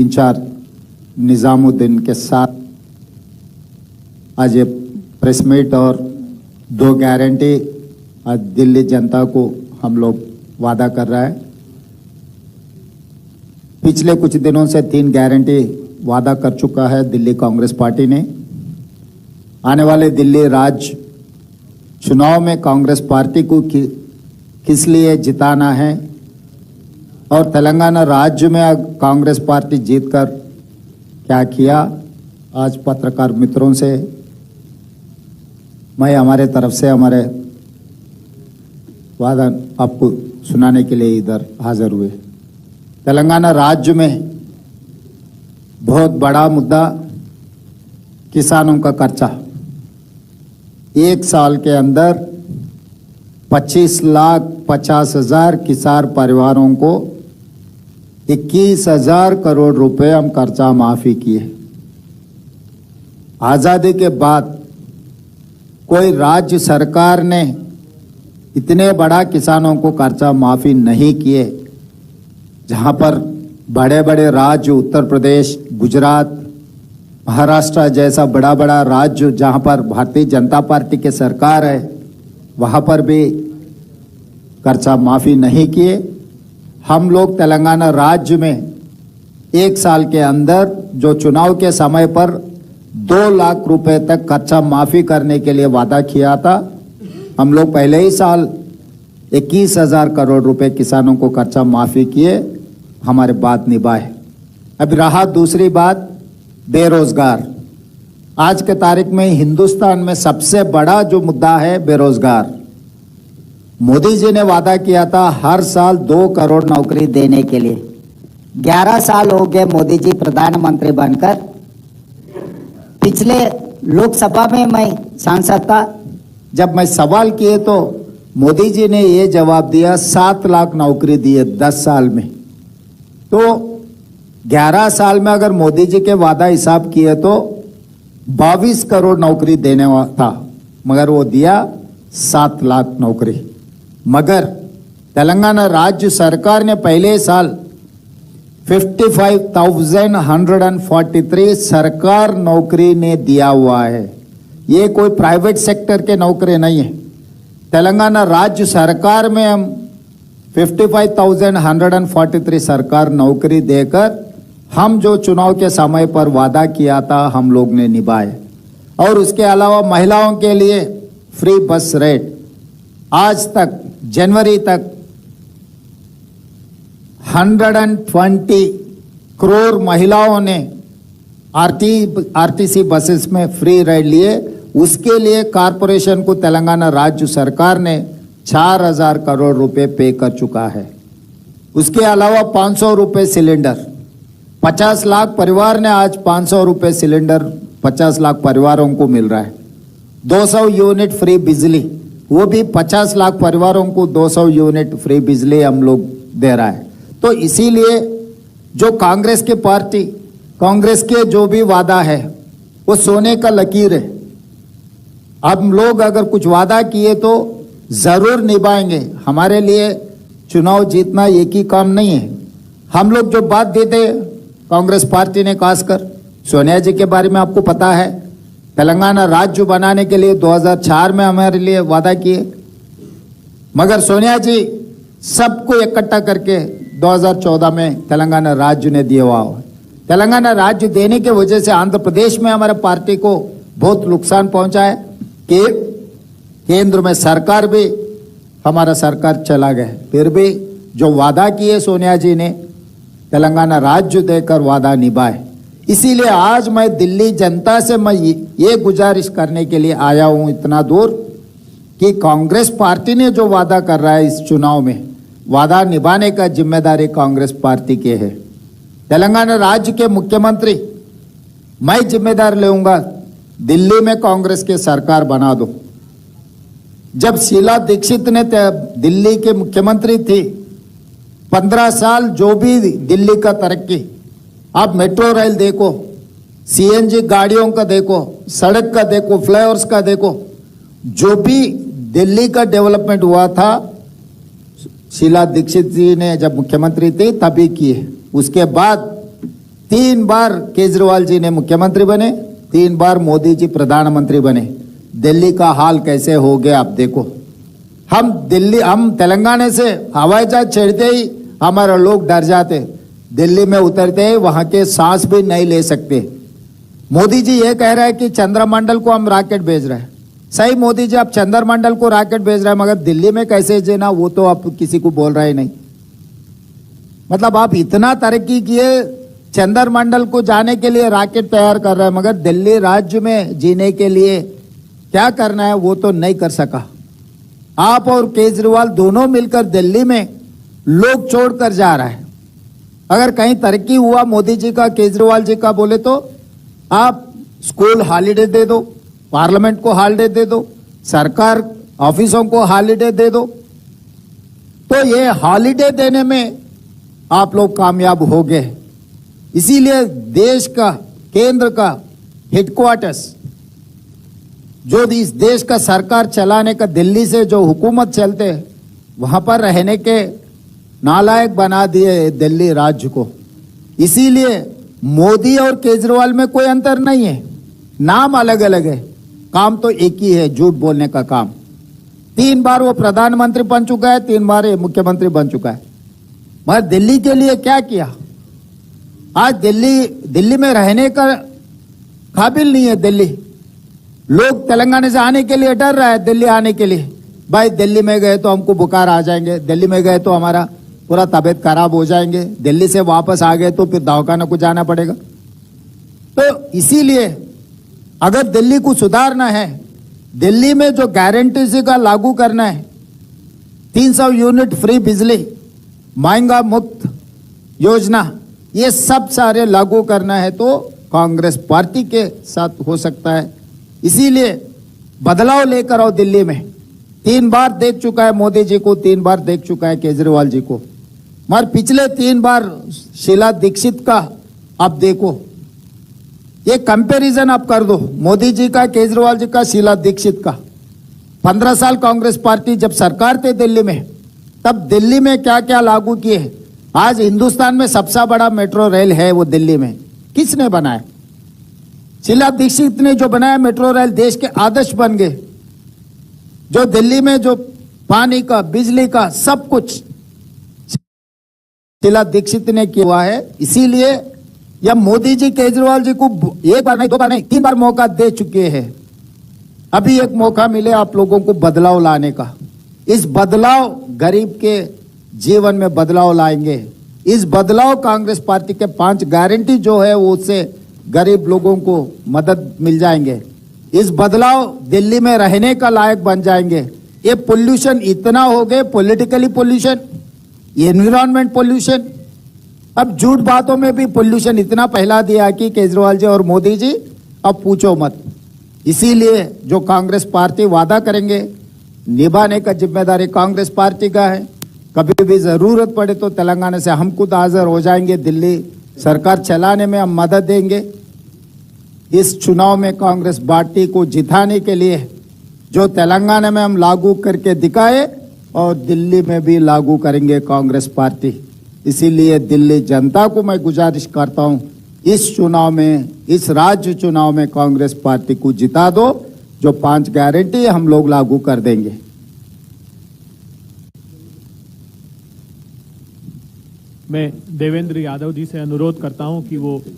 In charge Nizamuddin के साथ आज ये प्रेस मीट और 2 गारंटी आज दिल्ली जनता को हम लोग वादा कर रहा है। पिछले कुछ दिनों से 3 गारंटी वादा कर चुका है दिल्ली कांग्रेस पार्टी ने। आने वाले दिल्ली राज्य चुनाव में कांग्रेस पार्टी को किस लिए जिताना है और तेलंगाना राज्य में कांग्रेस पार्टी जीतकर क्या किया, आज पत्रकार मित्रों से मैं हमारे तरफ से हमारे वादा आपको सुनाने के लिए इधर हाजिर हुए। तेलंगाना राज्य में बहुत बड़ा मुद्दा किसानों का कर्जा। 1 साल के अंदर 25,50,000 किसान परिवारों को 21,000 करोड़ रुपए हम कर्जा माफी किए। आजादी के बाद कोई राज्य सरकार ने इतने बड़ा किसानों को कर्जा माफी नहीं किए। जहां पर बड़े बड़े राज्य उत्तर प्रदेश, गुजरात, महाराष्ट्र जैसा बड़ा बड़ा राज्य जहां पर भारतीय जनता पार्टी की सरकार है, वहां पर भी कर्जा माफी नहीं किए। हम लोग तेलंगाना राज्य में 1 साल के अंदर जो चुनाव के समय पर 2 लाख रुपए तक कर्जा माफी करने के लिए वादा किया था, हम लोग पहले ही साल 21,000 करोड़ रुपए किसानों को कर्जा माफी किए, हमारे बात निभाए। अब रहा दूसरी बात, बेरोजगार। आज के तारीख में हिंदुस्तान में सबसे बड़ा जो मुद्दा है बेरोजगार। मोदी जी ने वादा किया था हर साल 2 करोड़ नौकरी देने के लिए। 11 साल हो गए मोदी जी प्रधानमंत्री बनकर। पिछले लोकसभा में मैं सांसद था, जब मैं सवाल किए तो मोदी जी ने ये जवाब दिया 7 लाख नौकरी दिए 10 साल में। तो 11 साल में अगर मोदी जी के वादा हिसाब किए तो 22 करोड़ नौकरी देने वाला था, मगर वो दिया 7 लाख नौकरी। मगर तेलंगाना राज्य सरकार ने पहले साल 55,143 सरकार नौकरी ने दिया हुआ है। ये कोई प्राइवेट सेक्टर के नौकरी नहीं है। तेलंगाना राज्य सरकार में हम 55,143 सरकार नौकरी देकर हम जो चुनाव के समय पर वादा किया था हम लोग ने निभाए। और उसके अलावा महिलाओं के लिए फ्री बस रेट आज तक जनवरी तक 120 करोड़ महिलाओं ने आरटीसी बसेस में फ्री राइड लिए। उसके लिए कारपोरेशन को तेलंगाना राज्य सरकार ने 4,000 करोड़ रुपए पे कर चुका है। उसके अलावा 500 रुपए सिलेंडर, 50 लाख परिवार ने आज 500 रुपए सिलेंडर 50 लाख परिवारों को मिल रहा है। 200 यूनिट फ्री बिजली, वो भी 50 लाख परिवारों को 200 यूनिट फ्री बिजली हम लोग दे रहा है। तो इसीलिए जो कांग्रेस की पार्टी, कांग्रेस के जो भी वादा है वो सोने का लकीर है। हम लोग अगर कुछ वादा किए तो जरूर निभाएंगे। हमारे लिए चुनाव जीतना एक ही काम नहीं है। हम लोग जो बात देते कांग्रेस पार्टी ने, खासकर सोनिया जी के बारे में आपको पता है, तेलंगाना राज्य बनाने के लिए 2004 में हमारे लिए वादा किए, मगर सोनिया जी सबको इकट्ठा करके 2014 में तेलंगाना राज्य ने दिया हुआ है। तेलंगाना राज्य देने की वजह से आंध्र प्रदेश में हमारे पार्टी को बहुत नुकसान पहुंचा है कि केंद्र में सरकार भी हमारा सरकार चला गया। फिर भी जो वादा किए सोनिया जी ने, तेलंगाना राज्य देकर वादा निभाए। इसीलिए आज मैं दिल्ली जनता से मैं ये गुजारिश करने के लिए आया हूं इतना दूर कि कांग्रेस पार्टी ने जो वादा कर रहा है इस चुनाव में, वादा निभाने का जिम्मेदारी कांग्रेस पार्टी के है। तेलंगाना राज्य के मुख्यमंत्री मैं जिम्मेदार लेऊंगा, दिल्ली में कांग्रेस के सरकार बना दो। जब शीला दीक्षित ने दिल्ली के मुख्यमंत्री थी, 15 साल जो भी दिल्ली का तरक्की, आप मेट्रो रेल देखो, सीएनजी गाड़ियों का देखो, सड़क का देखो, फ्लाईओवर्स का देखो, जो भी दिल्ली का डेवलपमेंट हुआ था शीला दीक्षित जी ने जब मुख्यमंत्री थे तभी किए। उसके बाद 3 बार केजरीवाल जी ने मुख्यमंत्री बने, 3 बार मोदी जी प्रधानमंत्री बने। दिल्ली का हाल कैसे हो गया आप देखो। हम तेलंगाना से हवाई जहाज चढ़ते ही हमारे लोग डर जाते, दिल्ली में उतरते ही वहां के सांस भी नहीं ले सकते। मोदी जी ये कह रहे हैं कि चंद्रमंडल को हम रॉकेट भेज रहे हैं। सही मोदी जी, आप चंद्रमंडल को रॉकेट भेज रहे हैं, मगर दिल्ली में कैसे देना वो तो आप किसी को बोल रहे नहीं। मतलब आप इतना तरक्की किए, चंद्रमंडल को जाने के लिए रॉकेट तैयार कर रहे हैं, मगर दिल्ली राज्य में जीने के लिए क्या करना है वो तो नहीं कर सका। आप और केजरीवाल दोनों मिलकर दिल्ली में लोग छोड़कर जा रहा है। अगर कहीं तरक्की हुआ मोदी जी का, केजरीवाल जी का बोले तो आप स्कूल हॉलीडे दे दो, पार्लियामेंट को हॉलीडे दे दो, सरकार ऑफिसों को हॉलीडे दे दो। तो ये हॉलीडे देने में आप लोग कामयाब हो गए। इसीलिए देश का, केंद्र का हेडक्वार्टर्स, जो इस देश का सरकार चलाने का दिल्ली से जो हुकूमत चलते, वहां पर रहने के नालायक बना दिए दिल्ली राज्य को। इसीलिए मोदी और केजरीवाल में कोई अंतर नहीं है, नाम अलग अलग है, काम तो एक ही है, झूठ बोलने का काम। 3 बार वो प्रधानमंत्री बन चुका है, 3 बार ये मुख्यमंत्री बन चुका है, मगर दिल्ली के लिए क्या किया? आज दिल्ली में रहने का काबिल नहीं है। दिल्ली लोग तेलंगाना से आने के लिए डर रहा है, दिल्ली आने के लिए। भाई दिल्ली में गए तो हमको बुखार आ जाएंगे, दिल्ली में गए तो हमारा पूरा तबीयत खराब हो जाएंगे, दिल्ली से वापस आ गए तो फिर दवाखाना को जाना पड़ेगा। तो इसीलिए अगर दिल्ली को सुधारना है, दिल्ली में जो गारंटी का लागू करना है, 300 यूनिट फ्री बिजली, महंगा मुक्त योजना, ये सब सारे लागू करना है तो कांग्रेस पार्टी के साथ हो सकता है। इसीलिए बदलाव लेकर आओ दिल्ली में। 3 बार देख चुका है मोदी जी को, 3 बार देख चुका है केजरीवाल जी को, मगर पिछले 3 बार शीला दीक्षित का आप देखो, ये कंपैरिजन आप कर दो, मोदी जी का, केजरीवाल जी का, शीला दीक्षित का। 15 साल कांग्रेस पार्टी जब सरकार थे दिल्ली में, तब दिल्ली में क्या क्या लागू किए। आज हिंदुस्तान में सबसे बड़ा मेट्रो रेल है वो दिल्ली में, किसने बनाया? शीला दीक्षित ने जो बनाया मेट्रो रेल, देश के आदर्श बन गए। जो दिल्ली में जो पानी का, बिजली का सब कुछ शीला दीक्षित ने किया हुआ है। इसीलिए यह मोदी जी केजरीवाल जी को 1 बार नहीं, 2 बार नहीं, 3 बार मौका दे चुके हैं। अभी एक मौका मिले आप लोगों को बदलाव लाने का। इस बदलाव गरीब के जीवन में बदलाव लाएंगे। इस बदलाव कांग्रेस पार्टी के 5 गारंटी जो है वो उससे गरीब लोगों को मदद मिल जाएंगे। इस बदलाव दिल्ली में रहने का लायक बन जाएंगे। ये पोल्यूशन इतना हो गए, पॉलिटिकली पोल्यूशन, एनवायरमेंट पोल्यूशन, अब झूठ बातों में भी पोल्यूशन इतना फैला दिया कि केजरीवाल जी और मोदी जी अब पूछो मत। इसीलिए जो कांग्रेस पार्टी वादा करेंगे निभाने का जिम्मेदारी कांग्रेस पार्टी का है। कभी भी जरूरत पड़े तो तेलंगाना से हम खुद हाजिर हो जाएंगे, दिल्ली सरकार चलाने में हम मदद देंगे। इस चुनाव में कांग्रेस पार्टी को जिताने के लिए जो तेलंगाना में हम लागू करके दिखाए और दिल्ली में भी लागू करेंगे कांग्रेस पार्टी। इसीलिए दिल्ली जनता को मैं गुजारिश करता हूं, इस चुनाव में, इस राज्य चुनाव में कांग्रेस पार्टी को जिता दो। जो 5 गारंटी हम लोग लागू कर देंगे। मैं देवेंद्र यादव जी से अनुरोध करता हूं कि वो